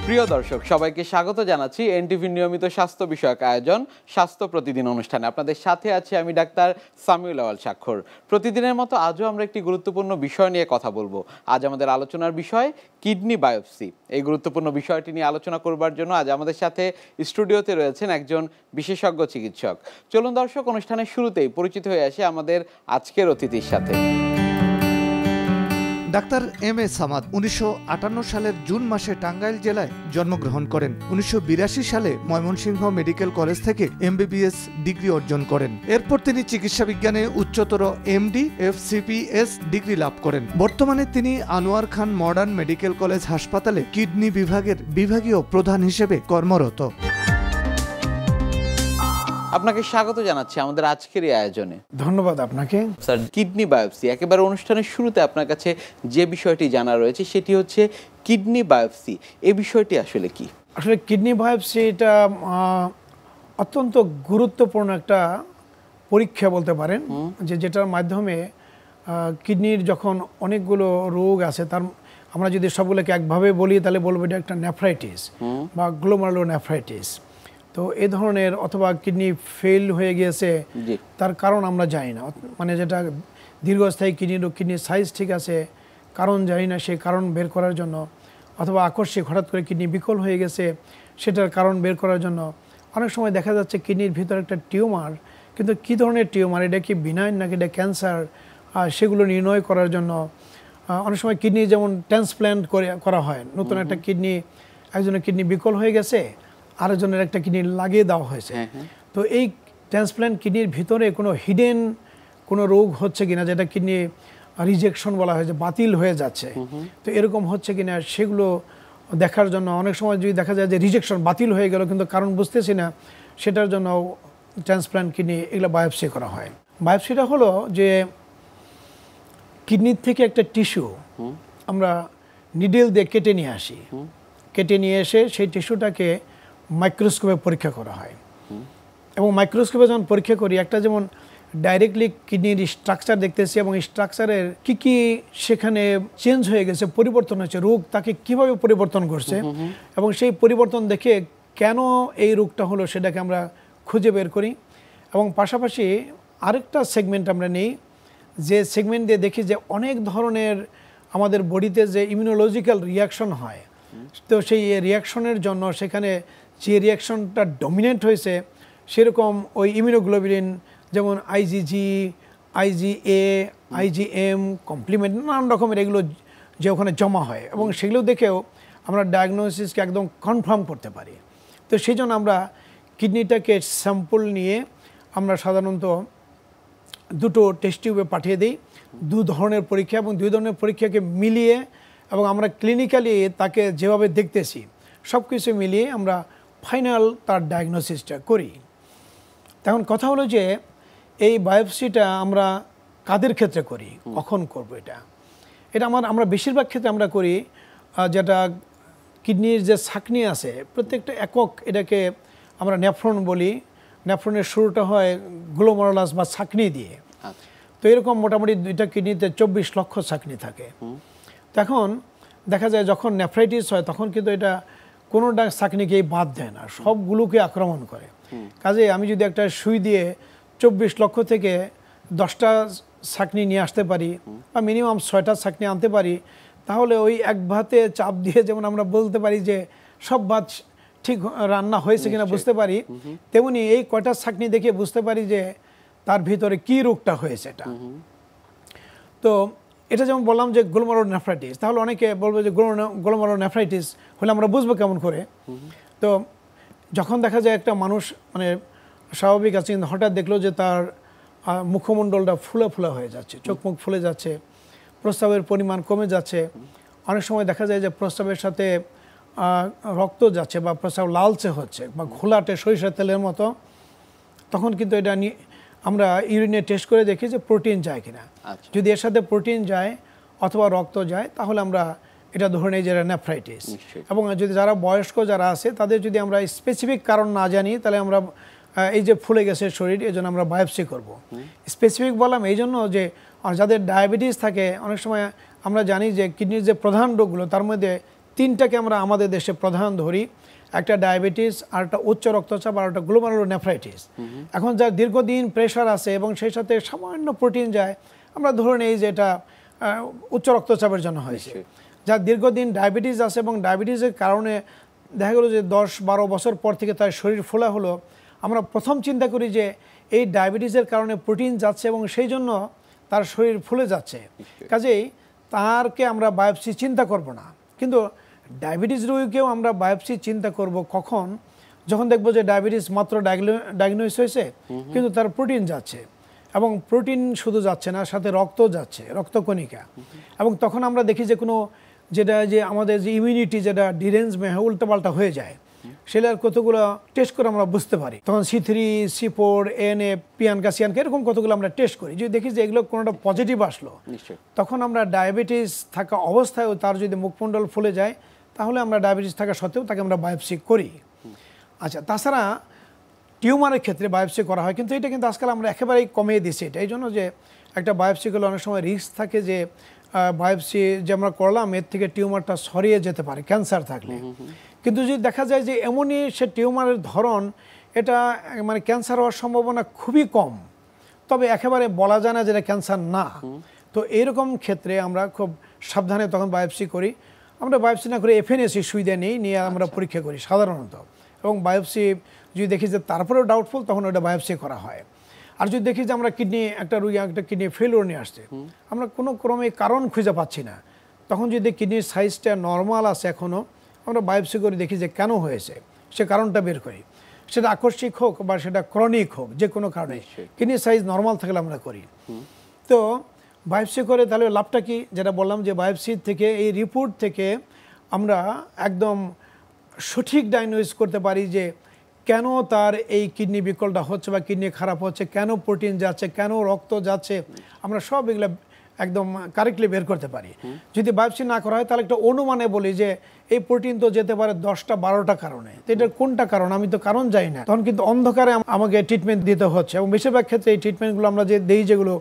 প্রিয় দর্শক সবাইকে স্বাগত জানাচ্ছি এনটিভির নিয়মিত স্বাস্থ্য বিষয়ক আয়োজন স্বাস্থ্য প্রতিদিন অনুষ্ঠানে। আপনাদের সাথে আছি আমি ডাক্তার সামিউল আওয়াল স্বাক্ষর। প্রতিদিনের মতো আজও আমরা একটি গুরুত্বপূর্ণ বিষয় নিয়ে কথা বলবো। আজ আমাদের আলোচনার বিষয় কিডনি বায়োপসি। এই গুরুত্বপূর্ণ বিষয়টি নিয়ে আলোচনা করবার জন্য আজ আমাদের সাথে স্টুডিওতে রয়েছেন একজন বিশেষজ্ঞ চিকিৎসক। চলুন দর্শক, অনুষ্ঠানের শুরুতেই পরিচিত হয়ে আসি আমাদের আজকের অতিথির সাথে। ডাক্তার এম এ সামাদ 1958 সালের জুন মাসে টাঙ্গাইল জেলায় জন্মগ্রহণ করেন। 1982 সালে ময়মনসিংহ মেডিকেল কলেজ থেকে MBBS ডিগ্রি অর্জন করেন। এরপর তিনি চিকিৎসা বিজ্ঞানে উচ্চতর MD FCPS ডিগ্রি লাভ করেন। বর্তমানে তিনি আনোয়ার খান মডার্ন মেডিকেল কলেজ হাসপাতালে কিডনি বিভাগের বিভাগীয় প্রধান হিসেবে কর্মরত। আপনাকে স্বাগত জানাচ্ছি আমাদের আজকের এই আয়োজনে। ধন্যবাদ আপনাকে। স্যার, কিডনি বায়োপসি, একেবারে অনুষ্ঠানের শুরুতে আপনার কাছে যে বিষয়টি জানা রয়েছে সেটি হচ্ছে কিডনি বায়োপসি। এই বিষয়টি আসলে কি? আসলে কিডনি বায়োপসি এটা অত্যন্ত গুরুত্বপূর্ণ একটা পরীক্ষা বলতে পারেন, যেটার মাধ্যমে কিডনির যখন অনেকগুলো রোগ আছে, তার আমরা যদি সবগুলোকে একভাবে বলি তাহলে বলবো এটা একটা নেফ্রাইটিস বা গ্লোমারুলোনেফ্রাইটিস। তো এই ধরনের, অথবা কিডনি ফেল হয়ে গিয়েছে, তার কারণ আমরা জানি না, মানে যেটা দীর্ঘস্থায়ী কিডনি রোগ, কিডনির সাইজ ঠিক আছে, কারণ জানি না, সেই কারণ বের করার জন্য, অথবা আকস্মিক হঠাৎ করে কিডনি বিকল হয়ে গেছে সেটার কারণ বের করার জন্য। অনেক সময় দেখা যাচ্ছে কিডনির ভিতরে একটা টিউমার, কিন্তু কী ধরনের টিউমার, এটা কি বিনাইন নাকি এটা ক্যান্সার, সেগুলো নির্ণয় করার জন্য অনেক সময় কিডনি যেমন ট্রান্সপ্ল্যান্ট করা হয়। নতুন একটা কিডনি, একজনের কিডনি বিকল হয়ে গেছে, আরেকজনের একটা কিডনি লাগিয়ে দেওয়া হয়েছে। তো এই ট্রান্সপ্ল্যান্ট কিডনির ভিতরে কোনো হিডেন কোনো রোগ হচ্ছে কিনা, যেটা কিডনি রিজেকশন বলা হয়, যে বাতিল হয়ে যাচ্ছে, তো এরকম হচ্ছে কিনা সেগুলো দেখার জন্য অনেক সময় যদি দেখা যায় যে রিজেকশন বাতিল হয়ে গেল কিন্তু কারণ বুঝতেছি না, সেটার জন্য ট্রান্সপ্ল্যান্ট কিডনি এগুলো বায়োপসি করা হয়। বায়োপসিটা হলো যে কিডনির থেকে একটা টিস্যু আমরা নিডেল দিয়ে কেটে নিয়ে আসি, কেটে নিয়ে এসে সেই টিস্যুটাকে মাইক্রোস্কোপে পরীক্ষা করা হয়। এবং মাইক্রোস্কোপে যখন পরীক্ষা করি, একটা যেমন ডাইরেক্টলি কিডনির স্ট্রাকচার দেখতেছি এবং স্ট্রাকচারের কি কি সেখানে চেঞ্জ হয়ে গেছে, পরিবর্তন হয়েছে, রোগ তাকে কিভাবে পরিবর্তন করছে, এবং সেই পরিবর্তন দেখে কেন এই রোগটা হলো সেটাকে আমরা খুঁজে বের করি। এবং পাশাপাশি আরেকটা সেগমেন্ট আমরা নেই, যে সেগমেন্ট দিয়ে দেখি যে অনেক ধরনের আমাদের বডিতে যে ইমিউনোলজিক্যাল রিয়াকশন হয়, তো সেই রিয়াকশনের জন্য সেখানে যে রিয়াকশনটা ডমিনেন্ট হয়েছে সেরকম ওই ইমিউনোগ্লোবিলিন, যেমন IgG, IgA, IgM, কমপ্লিমেন্ট, নানান রকমের এগুলো যে ওখানে জমা হয়, এবং সেগুলো দেখেও আমরা ডায়াগনোসিসকে একদম কনফার্ম করতে পারি। তো সেই জন্য আমরা কিডনিটাকে স্যাম্পল নিয়ে আমরা সাধারণত দুটো টেস্ট টিউবে পাঠিয়ে দিই, দু ধরনের পরীক্ষা, এবং দুই ধরনের পরীক্ষাকে মিলিয়ে, এবং আমরা ক্লিনিক্যালি তাকে যেভাবে দেখতেছি সব কিছু মিলিয়ে আমরা ফাইনাল তার ডায়াগনোসিসটা করি। তখন কথা হলো যে এই বায়োপসিটা আমরা কাদের ক্ষেত্রে করি, কখন করব, এটা আমরা বেশিরভাগ ক্ষেত্রে আমরা করি যেটা কিডনির যে ছাঁকনি আছে প্রত্যেকটা একক, এটাকে আমরা নেফ্রন বলি। নেফ্রনের শুরুটা হয় গ্লোমারুলাস বা ছাঁকনি দিয়ে। তো এরকম মোটামুটি দুইটা কিডনিতে 24 লক্ষ ছাঁকনি থাকে। তখন দেখা যায় যখন নেফ্রাইটিস হয় তখন কিন্তু এটা কোনোটা ছাঁকনিকেই বাদ দেয় না, সবগুলোকে আক্রমণ করে। কাজে আমি যদি একটা সুই দিয়ে 24 লক্ষ থেকে 10টা ছাঁকনি নিয়ে আসতে পারি, বা মিনিমাম 6টা ছাঁকনি আনতে পারি, তাহলে ওই এক ভাতে চাপ দিয়ে যেমন আমরা বলতে পারি যে সব ভাত ঠিক রান্না হয়েছে কিনা বুঝতে পারি, তেমনি এই কয়টা ছাঁকনি দেখে বুঝতে পারি যে তার ভিতরে কি রোগটা হয়েছে। এটা তো এটা যেমন বললাম যে গ্লোমারুলোনেফ্রাইটিস, তাহলে অনেকে বলবে যে গ্লোমারুলোনেফ্রাইটিস হলে আমরা বুঝবো কেমন করে। তো যখন দেখা যায় একটা মানুষ মানে স্বাভাবিক আছে, কিন্তু হঠাৎ দেখলো যে তার মুখমণ্ডলটা ফুলে ফুলে হয়ে যাচ্ছে, চোখ মুখ ফুলে যাচ্ছে, প্রস্রাবের পরিমাণ কমে যাচ্ছে, অনেক সময় দেখা যায় যে প্রস্রাবের সাথে রক্ত যাচ্ছে বা প্রস্রাব লালচে হচ্ছে বা ঘোলাটে সরিষার তেলের মতো, তখন কিন্তু এটা আমরা ইউরিনে টেস্ট করে দেখি যে প্রোটিন যায় কিনা। যদি এর সাথে প্রোটিন যায় অথবা রক্ত যায় তাহলে আমরা এটা ধরে নেই যে নেফ্রাইটিস। এবং যদি যারা বয়স্ক যারা আছে তাদের যদি আমরা স্পেসিফিক কারণ না জানি তাহলে আমরা এই যে ফুলে গেছে শরীর, এই জন্য আমরা বায়োপসি করব। স্পেসিফিক বললাম এই জন্য যে যাদের ডায়াবেটিস থাকে, অনেক সময় আমরা জানি যে কিডনির যে প্রধান রোগগুলো তার মধ্যে তিনটাকে আমরা আমাদের দেশে প্রধান ধরি, একটা ডায়াবেটিস, আর একটা উচ্চ রক্তচাপ, আর একটা গ্লোমেরুলোনেফ্রাইটিস। এখন যার দীর্ঘদিন প্রেশার আছে এবং সেই সাথে সামান্য প্রোটিন যায়, আমরা ধরে নেই যে এটা উচ্চ রক্তচাপের জন্য হয়েছে। যার দীর্ঘদিন ডায়াবেটিস আছে এবং ডায়াবেটিসের কারণে দেখা গেলো যে 10-12 বছর পর থেকে তার শরীর ফোলা হলো, আমরা প্রথম চিন্তা করি যে এই ডায়াবেটিসের কারণে প্রোটিন যাচ্ছে এবং সেই জন্য তার শরীর ফুলে যাচ্ছে, কাজেই তারকে আমরা বায়োপসি চিন্তা করব না। কিন্তু ডায়াবেটিস রোগীকেও আমরা বায়োপসি চিন্তা করব কখন, যখন দেখবো যে ডায়াবেটিস মাত্র ডায়াগনোস হয়েছে কিন্তু তার প্রোটিন যাচ্ছে, এবং প্রোটিন শুধু যাচ্ছে না, সাথে রক্ত যাচ্ছে, রক্তকণিকা। এবং তখন আমরা দেখি যে কোনো যেটা যে আমাদের যে ইমিউনিটি যেটা ডিরেঞ্জ উল্টাপাল্টা হয়ে যায়, সেটার কতগুলো টেস্ট করে আমরা বুঝতে পারি। তখন C3, C4, ANA, পিয়ানকা, সিয়ানকা এরকম কতগুলো আমরা টেস্ট করি। যদি দেখি যে এগুলো কোনোটা পজিটিভ আসলো, তখন আমরা ডায়াবেটিস থাকা অবস্থায়ও তার যদি মুখমণ্ডল ফুলে যায়, তাহলে আমরা ডায়াবেটিস থাকা সত্ত্বেও তাকে আমরা বায়োপসি করি। আচ্ছা, তাছাড়া টিউমারের ক্ষেত্রে বায়োপসি করা হয়, কিন্তু এটা কিন্তু আজকাল আমরা একেবারেই কমিয়ে দিচ্ছি। এটা এই জন্য যে একটা বায়োপসি করলে অনেক সময় রিস্ক থাকে যে বায়োপসি যে আমরা করলাম এর থেকে টিউমারটা ছড়িয়ে যেতে পারে ক্যান্সার থাকলে। কিন্তু যদি দেখা যায় যে এমনই সে টিউমারের ধরন, এটা মানে ক্যান্সার হওয়ার সম্ভাবনা খুবই কম, তবে একেবারে বলা যায় না যেটা ক্যান্সার না, তো এইরকম ক্ষেত্রে আমরা খুব সাবধানে তখন বায়োপসি করি। আমরা বায়োপসি না করে FNAC সুবিধা নিয়ে আমরা পরীক্ষা করি সাধারণত, এবং বায়োপসি যদি দেখি যে তারপরেও ডাউটফুল, তখন ওটা বায়োপসি করা হয়। আর যদি দেখি যে আমরা একটা রোগী একটা কিডনি ফেলিওর নিয়ে আসছে, আমরা কোনো ক্রমে কারণ খুঁজে পাচ্ছি না, তখন যদি কিডনির সাইজটা নর্মাল আছে এখনও, আমরা বায়োপসি করে দেখি যে কেন হয়েছে, সে কারণটা বের করি। সেটা আকস্মিক হোক বা সেটা ক্রনিক হোক, যে কোনো কারণে কিডনির সাইজ নর্মাল থাকলে আমরা করি। তো বায়োপসি করে তাহলে লাভটা কি, যেটা বললাম যে বায়োপসি থেকে, এই রিপোর্ট থেকে আমরা একদম সঠিক ডায়াগনোস করতে পারি যে কেন তার এই কিডনি বিকলটা হচ্ছে বা কিডনি খারাপ হচ্ছে, কেন প্রোটিন যাচ্ছে, কেন রক্ত যাচ্ছে, আমরা সব এগুলো একদম কারেক্টলি বের করতে পারি। যদি বায়োপসি না করা হয় তাহলে একটা অনুমানে বলি যে এই প্রোটিন তো যেতে পারে 10-12টা কারণে, তো এটার কোনটা কারণ আমি তো কারণ জানি না, তখন কিন্তু অন্ধকারে আমাকে ট্রিটমেন্ট দিতে হচ্ছে। এবং বেশিরভাগ ক্ষেত্রে এই ট্রিটমেন্টগুলো আমরা যে দেই যেগুলো,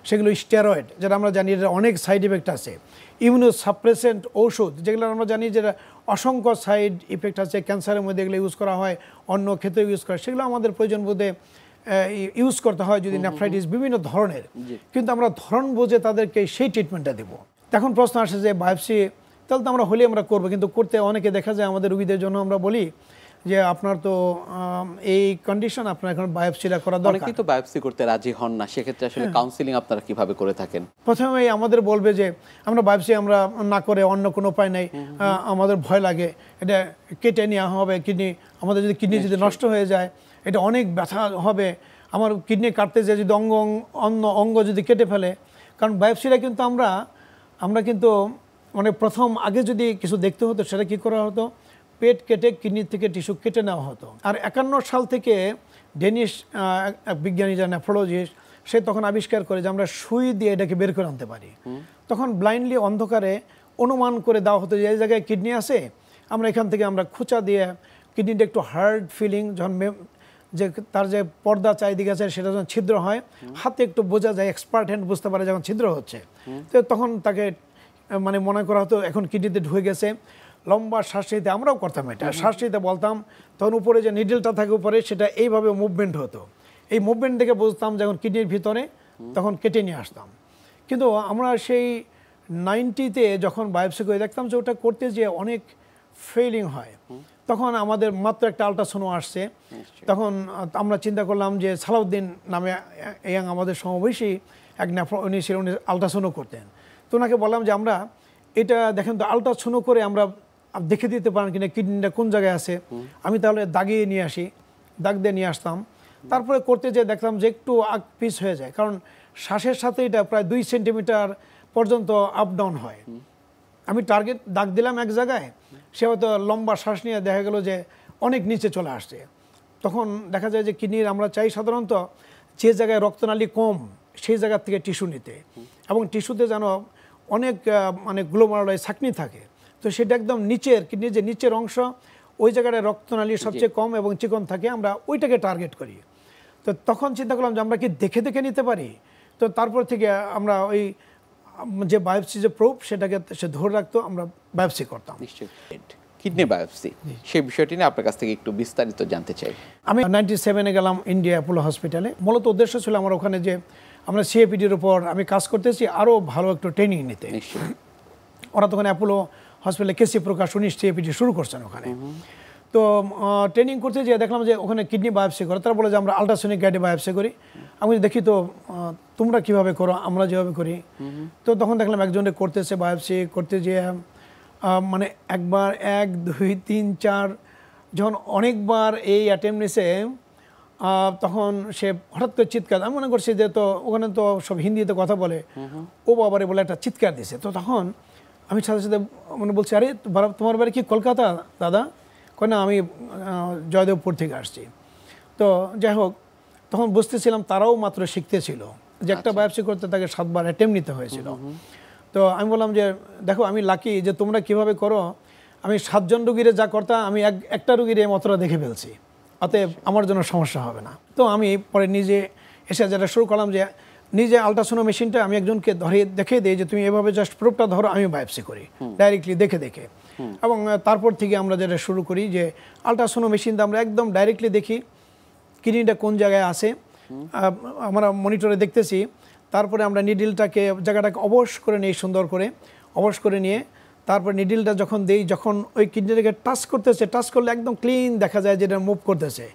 সেগুলো স্টেরয়েড, যেটা আমরা জানি এটা অনেক সাইড ইফেক্ট আছে, ইমিউনোসাপ্রেসেন্ট ঔষধ যেগুলো আমরা জানি যেটা অসংখ্য সাইড ইফেক্ট আছে, ক্যান্সারের মধ্যে এগুলো ইউজ করা হয়, অন্য ক্ষেত্রে ইউজ করা, সেগুলো আমাদের প্রয়োজন বোধে ইউজ করতে হয় যদি নেফ্রাইটিস বিভিন্ন ধরনের, কিন্তু আমরা ধরন বুঝে তাদেরকে সেই ট্রিটমেন্টটা দেবো। এখন প্রশ্ন আসে যে বায়োপসি তাহলে তো আমরা হলে আমরা করবো, কিন্তু করতে অনেকে দেখা যায় আমাদের রোগীদের জন্য আমরা বলি যে আপনার তো এই কন্ডিশন, আপনার এখন বায়োপসিটা করা দরকার। অনেকেই তো বায়োপসি করতে রাজি হন না, সেক্ষেত্রে আসলে কাউন্সিলিং আপনারা কিভাবে করে থাকেন? প্রথমেই আমাদের বলবে যে আমরা বায়োপসি আমরা না করে অন্য কোনো উপায় নেই, আমাদের ভয় লাগে, এটা কেটে নেওয়া হবে কিডনি, আমাদের যদি কিডনি যদি নষ্ট হয়ে যায় এটা অনেক ব্যথা হবে, আমার কিডনি কাটতে যে যদি অন্য অঙ্গ যদি কেটে ফেলে। কারণ বায়োপসিটা কিন্তু আমরা কিন্তু মানে প্রথম আগে যদি কিছু দেখতে হতো, সেটা কি করা হতো, পেট কেটে কিডনি থেকে টিস্যু কেটে নেওয়া হতো। আর 51 সাল থেকে ডেনিশ বিজ্ঞানী যা নেফ্রোলজিস্ট, সে তখন আবিষ্কার করে যে আমরা সুই দিয়ে এটাকে বের করে আনতে পারি। তখন ব্লাইন্ডলি অন্ধকারে অনুমান করে দেওয়া হতো যে এই জায়গায় কিডনি আছে, আমরা এখান থেকে আমরা খুঁচা দিয়ে কিডনিটা একটু হার্ড ফিলিং, যখন যে তার যে পর্দা চারিদিকে আছে সেটা যখন ছিদ্র হয়, হাতে একটু বোঝা যায়, এক্সপার্ট হ্যান্ড বুঝতে পারে যখন ছিদ্র হচ্ছে, তো তখন তাকে মানে মনে করা হতো এখন কিডনিতে ঢুকে গেছে। লম্বা শ্বাস নিতে, আমরাও করতাম এটা, শ্বাস নিতে বলতাম, তখন উপরে যে নিডলটা থাকে উপরে সেটা এইভাবে মুভমেন্ট হতো, এই মুভমেন্ট দেখে বুঝতাম যখন কিডনির ভিতরে, তখন কেটে নিয়ে আসতাম। কিন্তু আমরা সেই 90-তে যখন বায়োপসি করে দেখতাম যে ওটা করতে যে অনেক ফেইলিং হয়, তখন আমাদের মাত্র একটা আল্ট্রাসোনো আসছে। তখন আমরা চিন্তা করলাম যে সালাউদ্দিন নামে আমাদের সমবয়সী এক উনি ছিলেন, উনি আল্ট্রাসোনো করতেন। তো ওনাকে বললাম যে আমরা এটা দেখেন তো আল্ট্রাসোনো করে আমরা দেখে দিতে পারেন কিনা কিডনিটা কোন জায়গায় আছে, আমি তাহলে দাগিয়ে নিয়ে আসি, দাগ দিয়ে নিয়ে আসতাম। তারপরে করতে যেয়ে দেখলাম যে একটু আগ পিস হয়ে যায়, কারণ শ্বাসের সাথে এটা প্রায় 2 সেন্টিমিটার পর্যন্ত আপ ডাউন হয়। আমি টার্গেট দাগ দিলাম এক জায়গায়, সে হয়তো লম্বা শ্বাস নিয়ে দেখা গেল যে অনেক নিচে চলে আসছে। তখন দেখা যায় যে কিডনির আমরা চাই সাধারণত যে জায়গায় রক্তনালী কম সেই জায়গার থেকে টিস্যু নিতে, এবং টিস্যুতে যেন অনেক মানে গ্লোমারুলার ছাঁকনি থাকে, তো সেটা একদম নিচের কিডনির যে নিচের অংশ, ওই জায়গায় রক্তনালী সবচেয়ে কম এবং চিকন থাকে, আমরা ওইটাকে টার্গেট করি। তো তখন চিন্তা করলাম যে আমরা কি দেখে দেখে নিতে পারি। তো তারপর থেকে আমরা ওই যে বায়োপসি যে প্রুফ সেটাকে সে ধরে রাখতো, আমরা বায়োপসি করতাম। নিশ্চয়ই। কিডনি বায়োপসি সেই বিষয়টি নিয়ে আপনার কাছ থেকে একটু বিস্তারিত জানতে চাই। আমি 97-এ গেলাম ইন্ডিয়া অ্যাপোলো হসপিটালে। মূলত উদ্দেশ্য ছিল আমার ওখানে যে আমরা সিএপিডির উপর আমি কাজ করতেছি, আরও ভালো একটু ট্রেনিং নিতে। ওরা তখন অ্যাপোলো হসপিটালে কেসি প্রকাশ উনি সিএপিডি শুরু করছেন ওখানে। তো ট্রেনিং করতে যেয়ে দেখলাম যে ওখানে কিডনি বায়োপসি করে। তারা বলে যে আমরা আল্ট্রাসনিক গাইডে বায়োপসি করি। আমি দেখি তো তোমরা কিভাবে করো, আমরা যেভাবে করি। তো তখন দেখলাম একজনে করতেছে বায়োপসি করতে যেয়ে মানে একবার 1 2 3 4 যখন অনেকবার এই অ্যাটেম্প নিছে, তখন সে হঠাৎ করে চিৎকার, আমি মনে করছি যে তো ওখানে তো সব হিন্দিতে কথা বলে, ও বাবারে বলে একটা চিৎকার দিছে। তো তখন আমি সাথে সাথে মানে বলছি, আরে তোমার বাড়ি কি কলকাতা দাদা? কয় না, আমি জয়দেবপুর থেকে আসছি। তো যাই হোক, তখন বুঝতেছিলাম তারাও মাত্র শিখতেছিল যে একটা বায়োপসি করতে তাকে 7 বার অ্যাটেম্প নিতে হয়েছিল। তো আমি বললাম যে দেখো আমি লাকি যে তোমরা কিভাবে করো, আমি 7 জন রুগীরে যা করতাম আমি একটা রুগীর এই মতটা দেখে ফেলছি, অতএব আমার জন্য সমস্যা হবে না। তো আমি পরে নিজে এসে যেটা শুরু করলাম যে নিজে আল্ট্রাসোনো মেশিনটা আমি একজনকে ধরে দেখে দিই যে তুমি এভাবে জাস্ট প্রুফটা ধরো, আমি বায়োপসি করি ডাইরেক্টলি দেখে দেখে। এবং তারপর থেকে আমরা যেটা শুরু করি যে আল্ট্রাসোনো মেশিনটা আমরা একদম ডাইরেক্টলি দেখি কিডনিটা কোন জায়গায় আছে, আমরা মনিটরে দেখতেছি। তারপরে আমরা নিডিলটাকে জায়গাটাকে অবশ করে নিই, সুন্দর করে অবশ করে নিয়ে তারপর নিডিলটা যখন দেই, যখন ওই কিডনিটাকে টাচ করতেছে, টাচ করলে একদম ক্লিন দেখা যায় যেটা মুভ করতেছে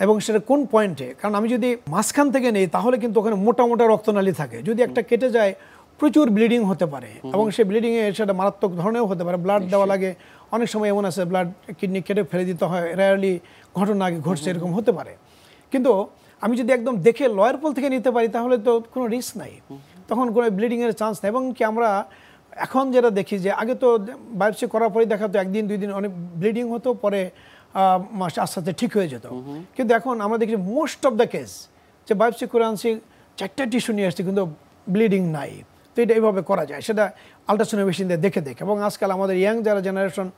এবং সেটা কোন পয়েন্টে। কারণ আমি যদি মাঝখান থেকে নেই তাহলে কিন্তু ওখানে মোটা মোটা রক্তনালী থাকে, যদি একটা কেটে যায় প্রচুর ব্লিডিং হতে পারে এবং সেই ব্লিডিংয়ে সেটা মারাত্মক ধরনেরও হতে পারে, ব্লাড দেওয়া লাগে। অনেক সময় এমন আছে ব্লাড কিডনি কেটে ফেলে দিতে হয়, রেয়ারলি ঘটনা আগে ঘটছে, এরকম হতে পারে। কিন্তু আমি যদি একদম দেখে লয়ার পোল থেকে নিতে পারি তাহলে তো কোনো রিস্ক নাই, তখন কোনো ব্লিডিংয়ের চান্স নেই। এবং কি আমরা এখন যেটা দেখি যে আগে তো বায়োপসি করার পরে দেখা তো 1 দিন 2 দিন অনেক ব্লিডিং হতো, পরে আস্তে আস্তে ঠিক হয়ে যেত। কিন্তু এখন আমরা দেখি মোস্ট অফ দ্য কেস যে বায়োপসি করে আনছি 4টা টিস্যু নিয়ে আসছি কিন্তু ব্লিডিং নাই। তো এটা এইভাবে করা যায়, সেটা আল্ট্রাসোনো মেশিন দিয়ে দেখে দেখে। এবং আজকাল আমাদের ইয়াং যারা জেনারেশন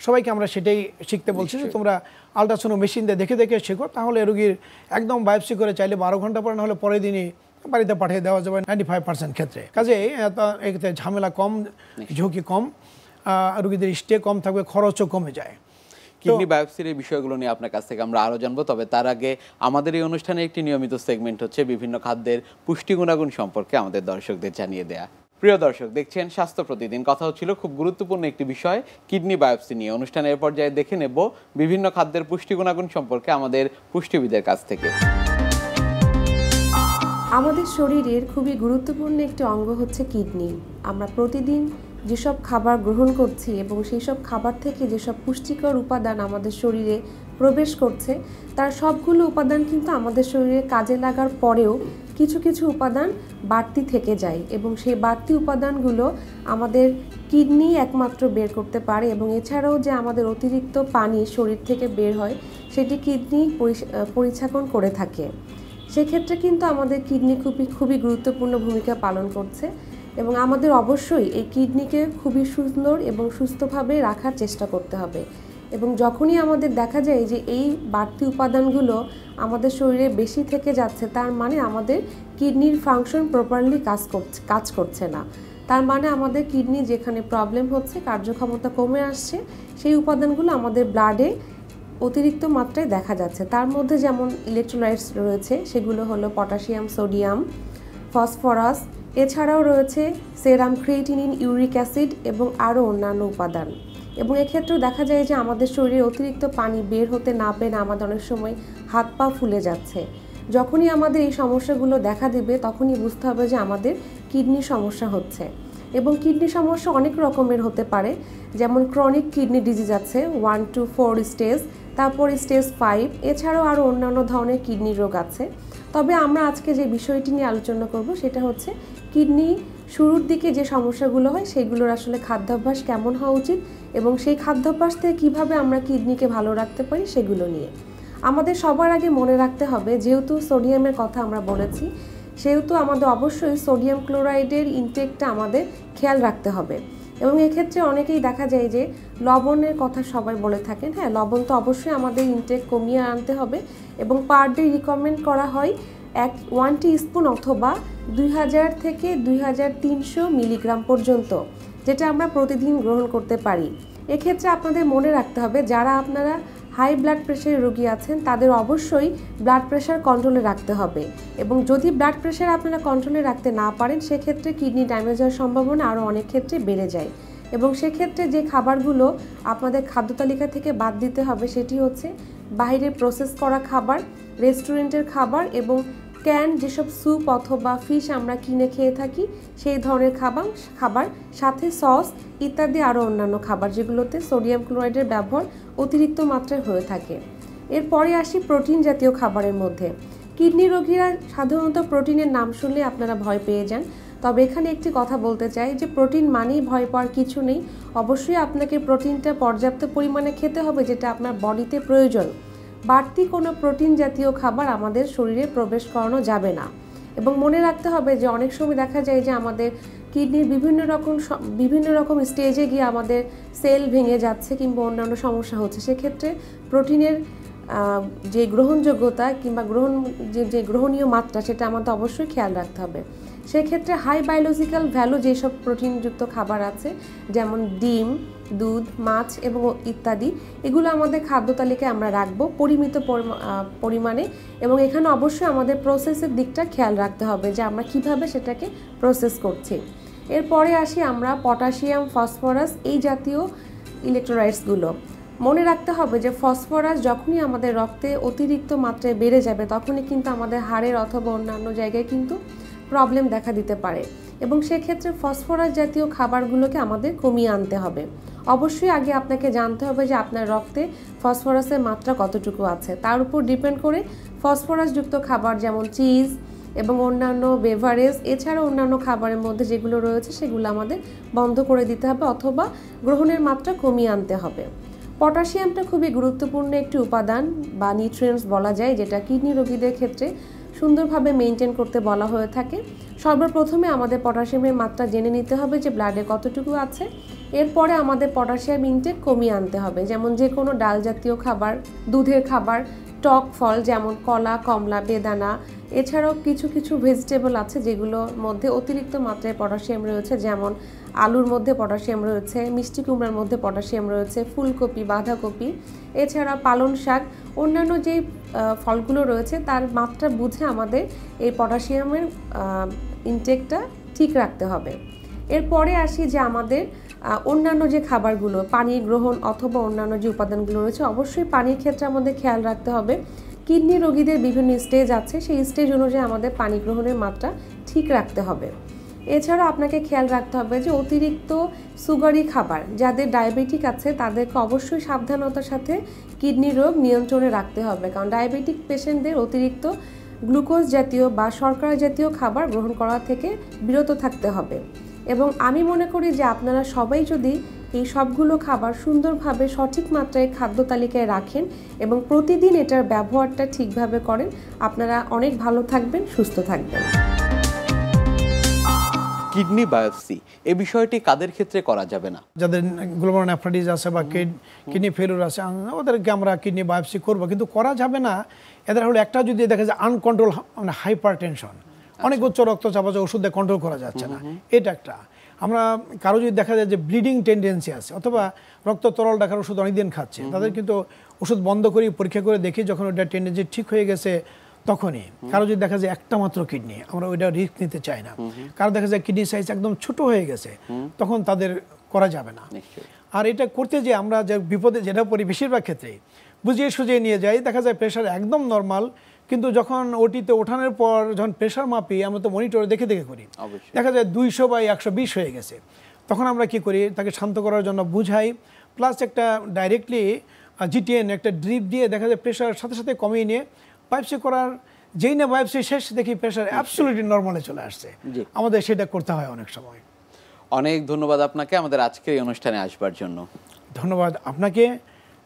সবাইকে আমরা সেটাই শিখতে বলছি যে তোমরা আল্ট্রাসোনো মেশিন দিয়ে দেখে দেখে শেখো, তাহলে রোগীর একদম বায়োপসি করে চাইলে 12 ঘন্টা পরে, নাহলে পরের দিনই বাড়িতে পাঠিয়ে দেওয়া যাবে 95% ক্ষেত্রে। কাজে এতে ঝামেলা কম, ঝুঁকি কম, রোগীদের স্টে কম থাকবে, খরচও কমে যায়। কিডনি বায়োপসির এই বিষয়গুলো নিয়ে আপনার কাছ থেকে আমরা আরও জানবো, তবে তার আগে আমাদের এই অনুষ্ঠানে একটি নিয়মিত সেগমেন্ট হচ্ছে বিভিন্ন খাদ্যের পুষ্টি গুণাগুণ সম্পর্কে আমাদের দর্শকদের জানিয়ে দেয়া। প্রিয় দর্শক, দেখছেন স্বাস্থ্য প্রতিদিন। কথা হচ্ছিল খুব গুরুত্বপূর্ণ একটি বিষয় কিডনি বায়োপসি নিয়ে। অনুষ্ঠানের পর্যায়ে দেখে নেব বিভিন্ন খাদ্যের পুষ্টি গুণাগুণ সম্পর্কে আমাদের পুষ্টিবিদের কাছ থেকে। আমাদের শরীরের খুবই গুরুত্বপূর্ণ একটি অঙ্গ হচ্ছে কিডনি। আমরা প্রতিদিন যেসব খাবার গ্রহণ করছি এবং সেই সব খাবার থেকে যেসব পুষ্টিকর উপাদান আমাদের শরীরে প্রবেশ করছে, তার সবগুলো উপাদান কিন্তু আমাদের শরীরে কাজে লাগার পরেও কিছু কিছু উপাদান বাড়তি থেকে যায় এবং সেই বাড়তি উপাদানগুলো আমাদের কিডনি একমাত্র বের করতে পারে। এবং এছাড়াও যে আমাদের অতিরিক্ত পানি শরীর থেকে বের হয় সেটি কিডনি পরিচ্ছাকন করে থাকে। সেক্ষেত্রে কিন্তু আমাদের কিডনি খুবই গুরুত্বপূর্ণ ভূমিকা পালন করছে এবং আমাদের অবশ্যই এই কিডনিকে খুবই সুন্দর এবং সুস্থভাবে রাখার চেষ্টা করতে হবে। এবং যখনই আমাদের দেখা যায় যে এই বাড়তি উপাদানগুলো আমাদের শরীরে বেশি থেকে যাচ্ছে, তার মানে আমাদের কিডনির ফাংশন প্রপারলি কাজ করছে না। তার মানে আমাদের কিডনি যেখানে প্রবলেম হচ্ছে, কার্যক্ষমতা কমে আসছে, সেই উপাদানগুলো আমাদের ব্লাডে অতিরিক্ত মাত্রায় দেখা যাচ্ছে। তার মধ্যে যেমন ইলেকট্রোলাইটস রয়েছে, সেগুলো হলো পটাশিয়াম, সোডিয়াম, ফসফরাস, এছাড়াও রয়েছে সেরাম, ক্রিয়েটিনিন, ইউরিক অ্যাসিড এবং আরও অন্যান্য উপাদান। এবং এক্ষেত্রেও দেখা যায় যে আমাদের শরীরে অতিরিক্ত পানি বের হতে না পেরে আমাদের অনেক সময় হাত পা ফুলে যাচ্ছে। যখনই আমাদের এই সমস্যাগুলো দেখা দিবে তখনই বুঝতে হবে যে আমাদের কিডনির সমস্যা হচ্ছে। এবং কিডনি সমস্যা অনেক রকমের হতে পারে, যেমন ক্রনিক কিডনি ডিজিজ আছে 1 to 4 স্টেজ, তারপর স্টেজ 5, এছাড়াও আরও অন্যান্য ধরনের কিডনি রোগ আছে। তবে আমরা আজকে যে বিষয়টি নিয়ে আলোচনা করব সেটা হচ্ছে কিডনি শুরুর দিকে যে সমস্যাগুলো হয় সেগুলোর আসলে খাদ্যাভ্যাস কেমন হওয়া উচিত এবং সেই খাদ্যাভ্যাস থেকে কীভাবে আমরা কিডনিকে ভালো রাখতে পারি সেগুলো নিয়ে। আমাদের সবার আগে মনে রাখতে হবে, যেহেতু সোডিয়ামের কথা আমরা বলেছি, সেহেতু আমাদের অবশ্যই সোডিয়াম ক্লোরাইডের ইনটেকটা আমাদের খেয়াল রাখতে হবে। এবং এক্ষেত্রে অনেকেই দেখা যায় যে লবণের কথা সবাই বলে থাকেন। হ্যাঁ, লবণ তো অবশ্যই আমাদের ইনটেক কমিয়ে আনতে হবে এবং পার ডে রিকমেন্ড করা হয় 1 টিস্পুন অথবা 2000 থেকে 2300 মিলিগ্রাম পর্যন্ত, যেটা আমরা প্রতিদিন গ্রহণ করতে পারি। এক্ষেত্রে আপনাদের মনে রাখতে হবে, যারা আপনারা হাই ব্লাড প্রেশারের রোগী আছেন তাদের অবশ্যই ব্লাড প্রেশার কন্ট্রোলে রাখতে হবে, এবং যদি ব্লাড প্রেশার আপনারা কন্ট্রোলে রাখতে না পারেন সেক্ষেত্রে কিডনি ড্যামেজ হওয়ার সম্ভাবনা আরও অনেক ক্ষেত্রে বেড়ে যায়। এবং সেক্ষেত্রে যে খাবারগুলো আপনাদের খাদ্য তালিকা থেকে বাদ দিতে হবে সেটি হচ্ছে বাইরে প্রসেস করা খাবার, রেস্টুরেন্টের খাবার এবং ক্যান যেসব স্যুপ অথবা ফিশ আমরা কিনে খেয়ে থাকি সেই ধরনের খাবার সাথে সস ইত্যাদি আরও অন্যান্য খাবার যেগুলোতে সোডিয়াম ক্লোরাইডের ব্যবহার অতিরিক্ত মাত্রায় হয়ে থাকে। এরপরে আসি প্রোটিন জাতীয় খাবারের মধ্যে। কিডনি রোগীরা সাধারণত প্রোটিনের নাম শুনলে আপনারা ভয় পেয়ে যান, তবে এখানে একটি কথা বলতে চাই যে প্রোটিন মানেই ভয় পাওয়ার কিছু নেই। অবশ্যই আপনাকে প্রোটিনটা পর্যাপ্ত পরিমাণে খেতে হবে যেটা আপনার বডিতে প্রয়োজন। বাড়তি কোনো প্রোটিন জাতীয় খাবার আমাদের শরীরে প্রবেশ করানো যাবে না। এবং মনে রাখতে হবে যে অনেক সময় দেখা যায় যে আমাদের কিডনির বিভিন্ন রকম স্টেজে গিয়ে আমাদের সেল ভেঙে যাচ্ছে কিংবা অন্যান্য সমস্যা হচ্ছে, সেক্ষেত্রে প্রোটিনের যে গ্রহণযোগ্যতা কিংবা যে গ্রহণীয় মাত্রা সেটা আমাদের অবশ্যই খেয়াল রাখতে হবে। সেক্ষেত্রে হাই বায়োলজিক্যাল ভ্যালু যেসব প্রোটিনযুক্ত খাবার আছে যেমন ডিম, দুধ, মাছ এবং ইত্যাদি, এগুলো আমাদের খাদ্য তালিকায় আমরা রাখবো পরিমিত পরিমাণে, এবং এখানে অবশ্যই আমাদের প্রসেসের দিকটা খেয়াল রাখতে হবে যে আমরা কিভাবে সেটাকে প্রসেস করছি। এরপরে আসি আমরা পটাশিয়াম, ফসফরাস এই জাতীয় ইলেকট্রোলাইটসগুলো। মনে রাখতে হবে যে ফসফরাস যখনই আমাদের রক্তে অতিরিক্ত মাত্রায় বেড়ে যাবে তখনই কিন্তু আমাদের হাড়ের অথবা অন্যান্য জায়গায় কিন্তু প্রবলেম দেখা দিতে পারে, এবং সেক্ষেত্রে ফসফরাস জাতীয় খাবারগুলোকে আমাদের কমিয়ে আনতে হবে। অবশ্যই আগে আপনাকে জানতে হবে যে আপনার রক্তে ফসফরাসের মাত্রা কতটুকু আছে, তার উপর ডিপেন্ড করে ফসফরাসযুক্ত খাবার যেমন চিজ এবং অন্যান্য বেভারেজ এছাড়া অন্যান্য খাবারের মধ্যে যেগুলো রয়েছে সেগুলো আমাদের বন্ধ করে দিতে হবে অথবা গ্রহণের মাত্রা কমিয়ে আনতে হবে। পটাশিয়ামটা খুবই গুরুত্বপূর্ণ একটি উপাদান বা নিউট্রিয়েন্টস বলা যায়, যেটা কিডনি রোগীদের ক্ষেত্রে সুন্দরভাবে মেনটেন করতে বলা হয়ে থাকে। সর্বপ্রথমে আমাদের পটাশিয়ামের মাত্রা জেনে নিতে হবে যে ব্লাডে কতটুকু আছে। এরপরে আমাদের পটাশিয়াম ইনটেক কমিয়ে আনতে হবে, যেমন যে কোনো ডাল জাতীয় খাবার, দুধের খাবার, টক ফল যেমন কলা, কমলা, বেদানা, এছাড়াও কিছু ভেজিটেবল আছে যেগুলোর মধ্যে অতিরিক্ত মাত্রায় পটাশিয়াম রয়েছে, যেমন আলুর মধ্যে পটাশিয়াম রয়েছে, মিষ্টি কুমড়ার মধ্যে পটাশিয়াম রয়েছে, ফুলকপি, বাঁধাকপি, এছাড়া পালং শাক, অন্যান্য যেই ফলগুলো রয়েছে তার মাত্রা বুঝে আমাদের এই পটাশিয়ামের ইনটেকটা ঠিক রাখতে হবে। এরপরে আসি যে আমাদের অন্যান্য যে খাবারগুলো, পানি গ্রহণ অথবা অন্যান্য যে উপাদানগুলো রয়েছে, অবশ্যই পানির ক্ষেত্রে আমাদের খেয়াল রাখতে হবে। কিডনি রোগীদের বিভিন্ন স্টেজ আছে, সেই স্টেজ অনুযায়ী আমাদের পানি গ্রহণের মাত্রা ঠিক রাখতে হবে। এছাড়াও আপনাকে খেয়াল রাখতে হবে যে অতিরিক্ত সুগারি খাবার, যাদের ডায়াবেটিক আছে তাদেরকে অবশ্যই সাবধানতার সাথে কিডনি রোগ নিয়ন্ত্রণে রাখতে হবে, কারণ ডায়াবেটিক পেশেন্টদের অতিরিক্ত গ্লুকোজ জাতীয় বা শর্করা জাতীয় খাবার গ্রহণ করা থেকে বিরত থাকতে হবে। এবং আমি মনে করি যে আপনারা সবাই যদি এই সবগুলো খাবার সুন্দরভাবে সঠিক মাত্রায় খাদ্য তালিকায় রাখেন এবং প্রতিদিন এটার ব্যবহারটা ঠিকভাবে করেন, আপনারা অনেক ভালো থাকবেন, সুস্থ থাকবেন। কিডনি বায়োপসি এই বিষয়টি কাদের ক্ষেত্রে করা যাবে না? যাদের গ্লোমেরুলোনেফ্রাইটিস আছে বা কিডনি ফেলিউর আছে ওদেরকে আমরা কিডনি বায়োপসি করব, কিন্তু করা যাবে না এদের হলো একটা যদি দেখা যায় আনকন্ট্রোল মানে হাইপার টেনশন, অনেক উচ্চ রক্তচাপ আছে, ওষুধে কন্ট্রোল করা যাচ্ছে না, এটা একটা। আমরা কারো যদি দেখা যায় যে ব্লিডিং টেন্ডেন্সি আছে অথবা রক্ত তরল রাখার ওষুধ অনেকদিন খাচ্ছে, তাদের কিন্তু ওষুধ বন্ধ করি পরীক্ষা করে দেখি যখন ওটা টেন্ডেন্সি ঠিক হয়ে গেছে তখনই। কারো যদি দেখা যায় একটা মাত্র কিডনি, আমরা ওইটা রিস্ক নিতে চাই না। কারো দেখা যায় কিডনি সাইজ একদম ছোট হয়ে গেছে, তখন তাদের করা যাবে না। আর এটা করতে যে আমরা যে বিপদে যেটা পড়ি বেশিরভাগ ক্ষেত্রেই বুঝিয়ে সুঝিয়ে নিয়ে যাই, দেখা যায় প্রেশার একদম নর্মাল, কিন্তু যখন ওটিতে ওঠানোর পর যখন প্রেশার মাপি আমরা তো মনিটরে দেখে করি, দেখা যায় 200/120 হয়ে গেছে। তখন আমরা কি করি, তাকে শান্ত করার জন্য বুঝাই, প্লাস একটা ডাইরেক্টলি জিটিএন একটা ড্রিপ দিয়ে দেখা যায় প্রেশার সাথে সাথে কমিয়ে নিয়ে বায়োপসি করার যেই না বায়োপসি শেষ দেখি প্রেশার অ্যাবসলিউটলি নর্মালে চলে আসছে। আমাদের সেটা করতে হয় অনেক সময়। অনেক ধন্যবাদ আপনাকে আমাদের আজকের এই অনুষ্ঠানে আসবার জন্য। ধন্যবাদ আপনাকে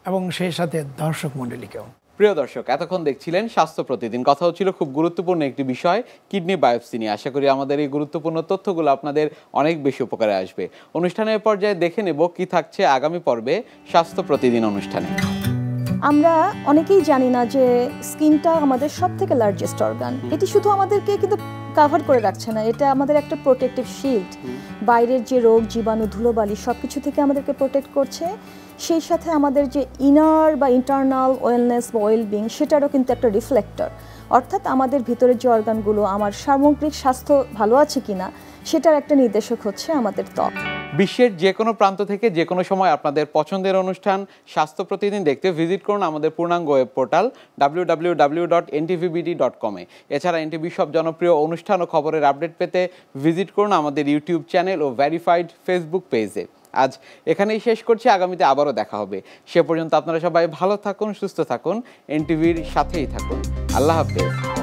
এবং সেই সাথে দর্শক মণ্ডলীকেও। প্রিয় দর্শক, এতক্ষণ দেখছিলেন স্বাস্থ্য প্রতিদিন। কথা হচ্ছিল খুব গুরুত্বপূর্ণ একটি বিষয়, কিডনি বায়োপসি নিয়ে। আশা করি আমাদের এই গুরুত্বপূর্ণ তথ্যগুলো আপনাদের অনেক বেশি উপকারে আসবে। অনুষ্ঠানের পর্যায়ে দেখে নেব কি থাকছে আগামী পর্বে স্বাস্থ্য প্রতিদিন অনুষ্ঠানে। আমরা অনেকেই জানি না যে স্কিনটা আমাদের সব থেকে লার্জেস্ট অর্গান। এটি শুধু আমাদেরকে কিন্তু কাভার করে রাখছে না, এটা আমাদের একটা প্রোটেক্টিভ শিল্ড। বাইরের যে রোগ জীবাণু ধুলোবালি সব কিছু থেকে আমাদেরকে প্রোটেক্ট করছে। সেই সাথে আমাদের যে ইনার বা ইন্টারনাল ওয়েলনেস বা ওয়েলবিং সেটারও কিন্তু একটা রিফ্লেক্টর, অর্থাৎ আমাদের ভিতরের যে অর্গানগুলো আমার সামগ্রিক স্বাস্থ্য ভালো আছে কিনা সেটার একটা নির্দেশক হচ্ছে আমাদের ত্বক। বিশ্বের যে কোনো প্রান্ত থেকে যে কোনো সময় আপনাদের পছন্দের অনুষ্ঠান স্বাস্থ্য প্রতিদিন দেখতে ভিজিট করুন আমাদের পূর্ণাঙ্গ ওয়েব পোর্টাল www.ntvbd.com এ। এছাড়া এনটিভি সব জনপ্রিয় অনুষ্ঠান ও খবরের আপডেট পেতে ভিজিট করুন আমাদের ইউটিউব চ্যানেল ও ভেরিফাইড ফেসবুক পেজে। আজ এখানেই শেষ করছি, আগামীতে আবারও দেখা হবে। সে পর্যন্ত আপনারা সবাই ভালো থাকুন, সুস্থ থাকুন, এনটিভির সাথেই থাকুন। আল্লাহ হাফেজ।